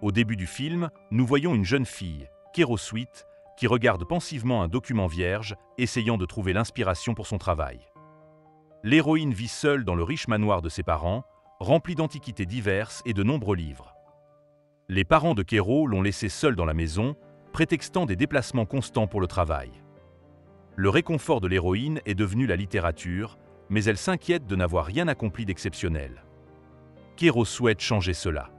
Au début du film, nous voyons une jeune fille, Kero Sweet, qui regarde pensivement un document vierge, essayant de trouver l'inspiration pour son travail. L'héroïne vit seule dans le riche manoir de ses parents, rempli d'antiquités diverses et de nombreux livres. Les parents de Kero l'ont laissée seule dans la maison, prétextant des déplacements constants pour le travail. Le réconfort de l'héroïne est devenu la littérature, mais elle s'inquiète de n'avoir rien accompli d'exceptionnel. Kero souhaite changer cela.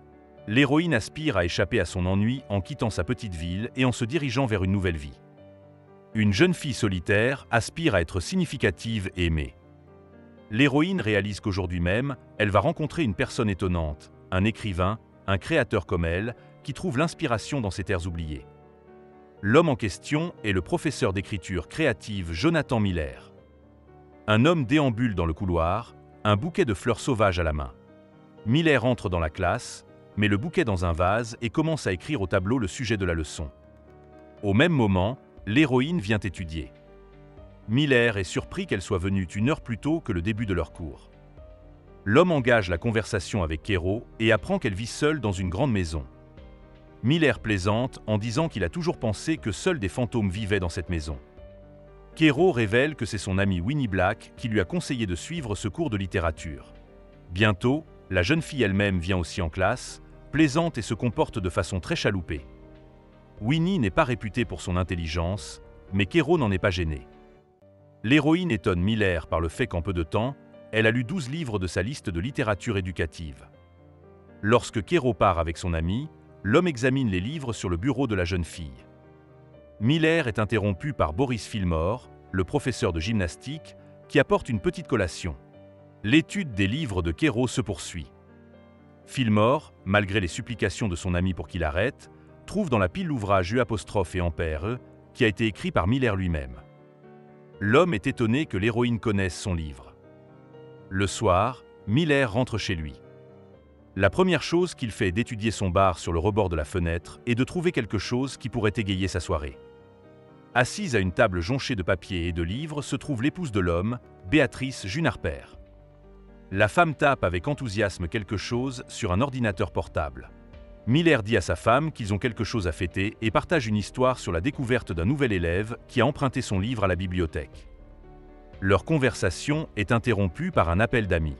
L'héroïne aspire à échapper à son ennui en quittant sa petite ville et en se dirigeant vers une nouvelle vie. Une jeune fille solitaire aspire à être significative et aimée. L'héroïne réalise qu'aujourd'hui même, elle va rencontrer une personne étonnante, un écrivain, un créateur comme elle, qui trouve l'inspiration dans ses terres oubliées. L'homme en question est le professeur d'écriture créative Jonathan Miller. Un homme déambule dans le couloir, un bouquet de fleurs sauvages à la main. Miller entre dans la classe, met le bouquet dans un vase et commence à écrire au tableau le sujet de la leçon. Au même moment, l'héroïne vient étudier. Miller est surpris qu'elle soit venue 1 heure plus tôt que le début de leur cours. L'homme engage la conversation avec Kero et apprend qu'elle vit seule dans une grande maison. Miller plaisante en disant qu'il a toujours pensé que seuls des fantômes vivaient dans cette maison. Kero révèle que c'est son ami Winnie Black qui lui a conseillé de suivre ce cours de littérature. Bientôt, la jeune fille elle-même vient aussi en classe, plaisante et se comporte de façon très chaloupée. Winnie n'est pas réputée pour son intelligence, mais Kero n'en est pas gêné. L'héroïne étonne Miller par le fait qu'en peu de temps, elle a lu 12 livres de sa liste de littérature éducative. Lorsque Kero part avec son ami, l'homme examine les livres sur le bureau de la jeune fille. Miller est interrompu par Boris Fillmore, le professeur de gymnastique, qui apporte une petite collation. L'étude des livres de Kero se poursuit. Fillmore, malgré les supplications de son ami pour qu'il arrête, trouve dans la pile l'ouvrage U' et ampère E, qui a été écrit par Miller lui-même. L'homme est étonné que l'héroïne connaisse son livre. Le soir, Miller rentre chez lui. La première chose qu'il fait est d'étudier son bar sur le rebord de la fenêtre et de trouver quelque chose qui pourrait égayer sa soirée. Assise à une table jonchée de papiers et de livres se trouve l'épouse de l'homme, Béatrice Junharper. La femme tape avec enthousiasme quelque chose sur un ordinateur portable. Miller dit à sa femme qu'ils ont quelque chose à fêter et partage une histoire sur la découverte d'un nouvel élève qui a emprunté son livre à la bibliothèque. Leur conversation est interrompue par un appel d'amis.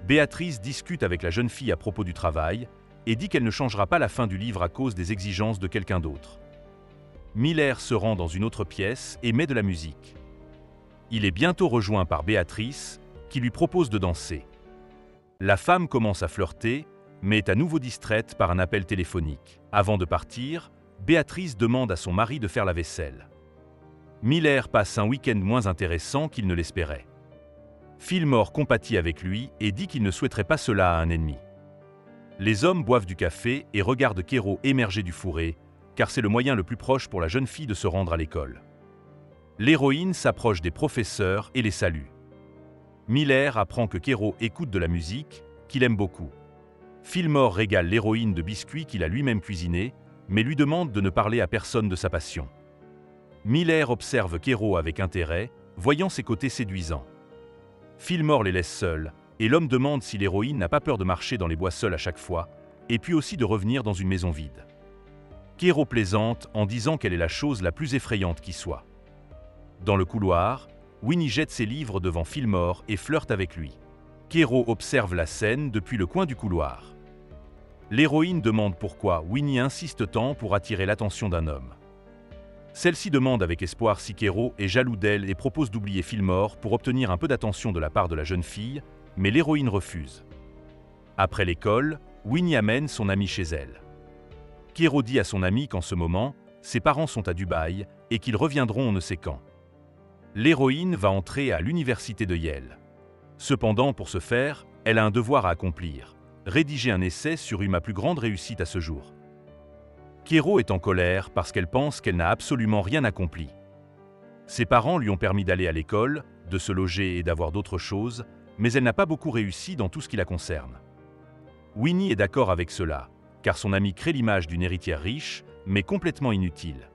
Béatrice discute avec la jeune fille à propos du travail et dit qu'elle ne changera pas la fin du livre à cause des exigences de quelqu'un d'autre. Miller se rend dans une autre pièce et met de la musique. Il est bientôt rejoint par Béatrice, qui lui propose de danser. La femme commence à flirter, mais est à nouveau distraite par un appel téléphonique. Avant de partir, Béatrice demande à son mari de faire la vaisselle. Miller passe un week-end moins intéressant qu'il ne l'espérait. Fillmore compatit avec lui et dit qu'il ne souhaiterait pas cela à un ennemi. Les hommes boivent du café et regardent Kero émerger du fourré, car c'est le moyen le plus proche pour la jeune fille de se rendre à l'école. L'héroïne s'approche des professeurs et les salue. Miller apprend que Kero écoute de la musique, qu'il aime beaucoup. Fillmore régale l'héroïne de biscuits qu'il a lui-même cuisinés, mais lui demande de ne parler à personne de sa passion. Miller observe Kero avec intérêt, voyant ses côtés séduisants. Fillmore les laisse seuls, et l'homme demande si l'héroïne n'a pas peur de marcher dans les bois seule à chaque fois, et puis aussi de revenir dans une maison vide. Kero plaisante en disant qu'elle est la chose la plus effrayante qui soit. Dans le couloir, Winnie jette ses livres devant Fillmore et flirte avec lui. Kero observe la scène depuis le coin du couloir. L'héroïne demande pourquoi Winnie insiste tant pour attirer l'attention d'un homme. Celle-ci demande avec espoir si Kero est jaloux d'elle et propose d'oublier Fillmore pour obtenir un peu d'attention de la part de la jeune fille, mais l'héroïne refuse. Après l'école, Winnie amène son amie chez elle. Kero dit à son amie qu'en ce moment, ses parents sont à Dubaï et qu'ils reviendront on ne sait quand. L'héroïne va entrer à l'université de Yale. Cependant, pour ce faire, elle a un devoir à accomplir, rédiger un essai sur ma plus grande réussite à ce jour. Kero est en colère parce qu'elle pense qu'elle n'a absolument rien accompli. Ses parents lui ont permis d'aller à l'école, de se loger et d'avoir d'autres choses, mais elle n'a pas beaucoup réussi dans tout ce qui la concerne. Winnie est d'accord avec cela, car son amie crée l'image d'une héritière riche, mais complètement inutile.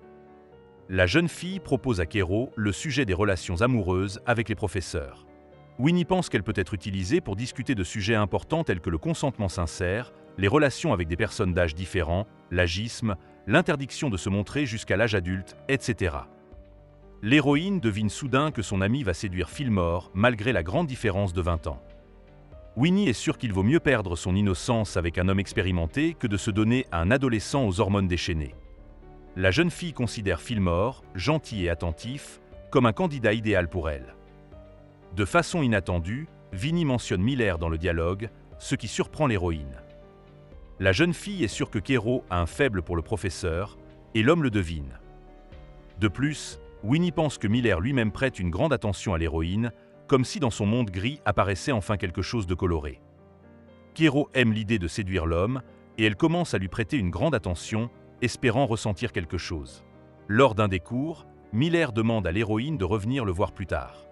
La jeune fille propose à Kero le sujet des relations amoureuses avec les professeurs. Winnie pense qu'elle peut être utilisée pour discuter de sujets importants tels que le consentement sincère, les relations avec des personnes d'âge différents, l'agisme, l'interdiction de se montrer jusqu'à l'âge adulte, etc. L'héroïne devine soudain que son ami va séduire Fillmore malgré la grande différence de 20 ans. Winnie est sûre qu'il vaut mieux perdre son innocence avec un homme expérimenté que de se donner à un adolescent aux hormones déchaînées. La jeune fille considère Fillmore, gentil et attentif, comme un candidat idéal pour elle. De façon inattendue, Winnie mentionne Miller dans le dialogue, ce qui surprend l'héroïne. La jeune fille est sûre que Kero a un faible pour le professeur, et l'homme le devine. De plus, Winnie pense que Miller lui-même prête une grande attention à l'héroïne, comme si dans son monde gris apparaissait enfin quelque chose de coloré. Kero aime l'idée de séduire l'homme, et elle commence à lui prêter une grande attention, espérant ressentir quelque chose. Lors d'un des cours, Miller demande à l'héroïne de revenir le voir plus tard.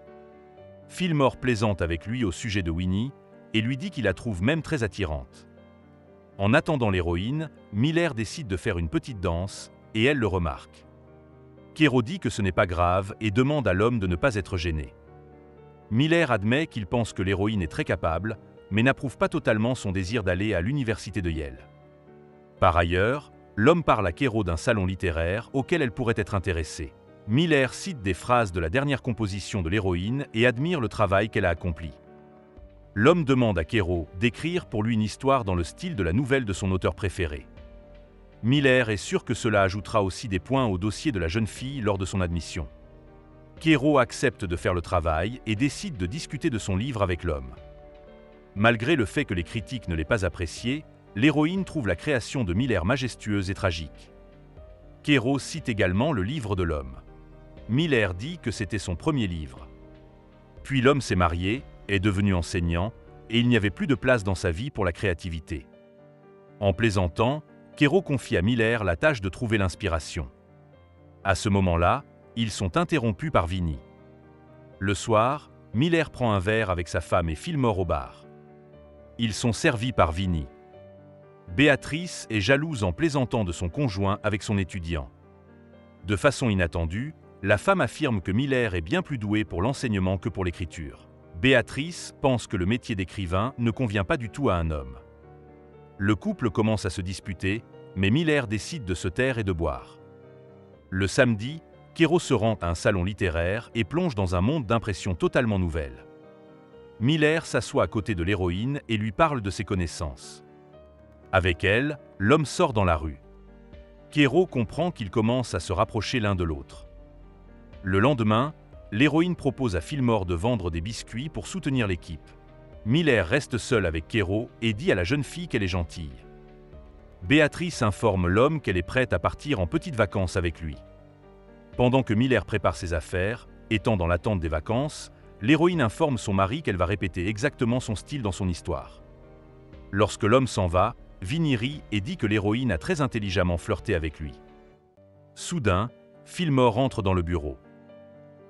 Fillmore plaisante avec lui au sujet de Winnie, et lui dit qu'il la trouve même très attirante. En attendant l'héroïne, Miller décide de faire une petite danse, et elle le remarque. Kero dit que ce n'est pas grave et demande à l'homme de ne pas être gêné. Miller admet qu'il pense que l'héroïne est très capable, mais n'approuve pas totalement son désir d'aller à l'université de Yale. Par ailleurs, l'homme parle à Kero d'un salon littéraire auquel elle pourrait être intéressée. Miller cite des phrases de la dernière composition de l'héroïne et admire le travail qu'elle a accompli. L'homme demande à Kero d'écrire pour lui une histoire dans le style de la nouvelle de son auteur préféré. Miller est sûr que cela ajoutera aussi des points au dossier de la jeune fille lors de son admission. Kero accepte de faire le travail et décide de discuter de son livre avec l'homme. Malgré le fait que les critiques ne l'aient pas apprécié, l'héroïne trouve la création de Miller majestueuse et tragique. Kero cite également le livre de l'homme. Miller dit que c'était son premier livre. Puis l'homme s'est marié, est devenu enseignant, et il n'y avait plus de place dans sa vie pour la créativité. En plaisantant, Kero confie à Miller la tâche de trouver l'inspiration. À ce moment-là, ils sont interrompus par Winnie. Le soir, Miller prend un verre avec sa femme et Fillmore au bar. Ils sont servis par Winnie. Béatrice est jalouse en plaisantant de son conjoint avec son étudiant. De façon inattendue, la femme affirme que Miller est bien plus doué pour l'enseignement que pour l'écriture. Béatrice pense que le métier d'écrivain ne convient pas du tout à un homme. Le couple commence à se disputer, mais Miller décide de se taire et de boire. Le samedi, Kero se rend à un salon littéraire et plonge dans un monde d'impressions totalement nouvelles. Miller s'assoit à côté de l'héroïne et lui parle de ses connaissances. Avec elle, l'homme sort dans la rue. Kero comprend qu'ils commencent à se rapprocher l'un de l'autre. Le lendemain, l'héroïne propose à Fillmore de vendre des biscuits pour soutenir l'équipe. Miller reste seul avec Kero et dit à la jeune fille qu'elle est gentille. Béatrice informe l'homme qu'elle est prête à partir en petites vacances avec lui. Pendant que Miller prépare ses affaires, étant dans l'attente des vacances, l'héroïne informe son mari qu'elle va répéter exactement son style dans son histoire. Lorsque l'homme s'en va, Winnie rit et dit que l'héroïne a très intelligemment flirté avec lui. Soudain, Fillmore entre dans le bureau.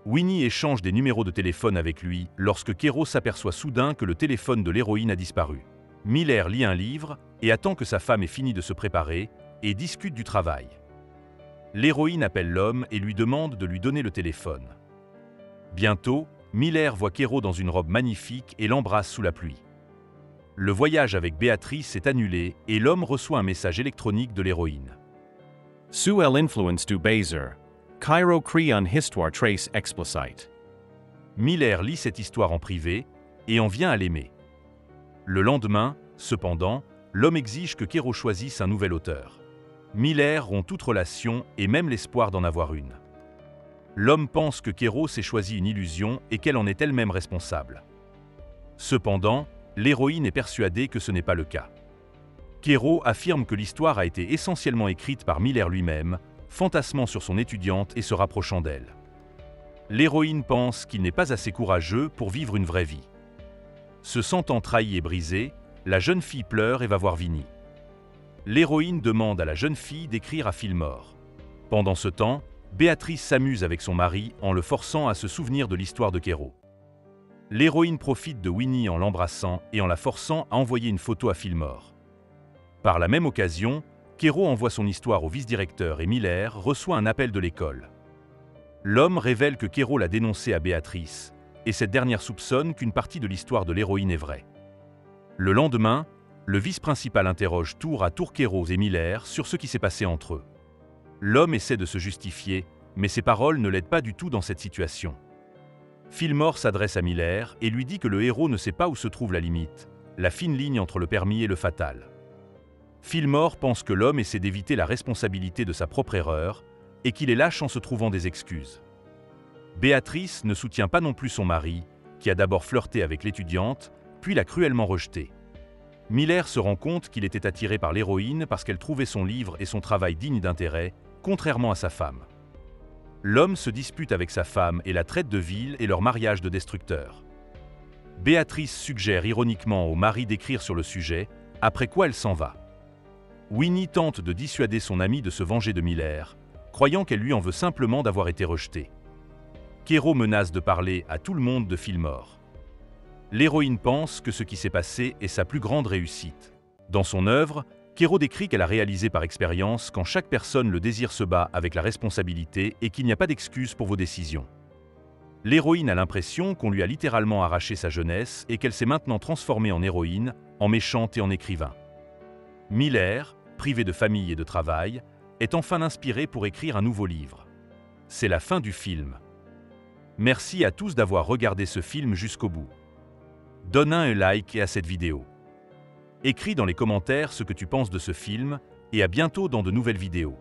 Winnie échange des numéros de téléphone avec lui lorsque Kero s'aperçoit soudain que le téléphone de l'héroïne a disparu. Miller lit un livre et attend que sa femme ait fini de se préparer et discute du travail. L'héroïne appelle l'homme et lui demande de lui donner le téléphone. Bientôt, Miller voit Kero dans une robe magnifique et l'embrasse sous la pluie. Le voyage avec Béatrice est annulé et l'homme reçoit un message électronique de l'héroïne. Sous l'influence du baiser, Kero crée une histoire très explicite. Miller lit cette histoire en privé et en vient à l'aimer. Le lendemain, cependant, l'homme exige que Kero choisisse un nouvel auteur. Miller rompt toute relation et même l'espoir d'en avoir une. L'homme pense que Kero s'est choisi une illusion et qu'elle en est elle-même responsable. Cependant, l'héroïne est persuadée que ce n'est pas le cas. Kero affirme que l'histoire a été essentiellement écrite par Miller lui-même, fantasmant sur son étudiante et se rapprochant d'elle. L'héroïne pense qu'il n'est pas assez courageux pour vivre une vraie vie. Se sentant trahie et brisée, la jeune fille pleure et va voir Winnie. L'héroïne demande à la jeune fille d'écrire à Fillmore. Pendant ce temps, Béatrice s'amuse avec son mari en le forçant à se souvenir de l'histoire de Kero. L'héroïne profite de Winnie en l'embrassant et en la forçant à envoyer une photo à Fillmore. Par la même occasion, Kero envoie son histoire au vice-directeur et Miller reçoit un appel de l'école. L'homme révèle que Kero l'a dénoncé à Béatrice, et cette dernière soupçonne qu'une partie de l'histoire de l'héroïne est vraie. Le lendemain, Le vice-principal interroge tour à tour Kéros et Miller sur ce qui s'est passé entre eux. L'homme essaie de se justifier, mais ses paroles ne l'aident pas du tout dans cette situation. Fillmore s'adresse à Miller et lui dit que le héros ne sait pas où se trouve la limite, la fine ligne entre le permis et le fatal. Fillmore pense que l'homme essaie d'éviter la responsabilité de sa propre erreur et qu'il est lâche en se trouvant des excuses. Béatrice ne soutient pas non plus son mari, qui a d'abord flirté avec l'étudiante, puis l'a cruellement rejetée. Miller se rend compte qu'il était attiré par l'héroïne parce qu'elle trouvait son livre et son travail dignes d'intérêt, contrairement à sa femme. L'homme se dispute avec sa femme et la traite de vil et leur mariage de destructeur. Béatrice suggère ironiquement au mari d'écrire sur le sujet, après quoi elle s'en va. Winnie tente de dissuader son amie de se venger de Miller, croyant qu'elle lui en veut simplement d'avoir été rejetée. Kéros menace de parler à tout le monde de Fillmore. L'héroïne pense que ce qui s'est passé est sa plus grande réussite. Dans son œuvre, Kéros décrit qu'elle a réalisé par expérience quand chaque personne le désir se bat avec la responsabilité et qu'il n'y a pas d'excuse pour vos décisions. L'héroïne a l'impression qu'on lui a littéralement arraché sa jeunesse et qu'elle s'est maintenant transformée en héroïne, en méchante et en écrivain. Miller, privé de famille et de travail, est enfin inspiré pour écrire un nouveau livre. C'est la fin du film. Merci à tous d'avoir regardé ce film jusqu'au bout. Donne un like à cette vidéo. Écris dans les commentaires ce que tu penses de ce film et à bientôt dans de nouvelles vidéos.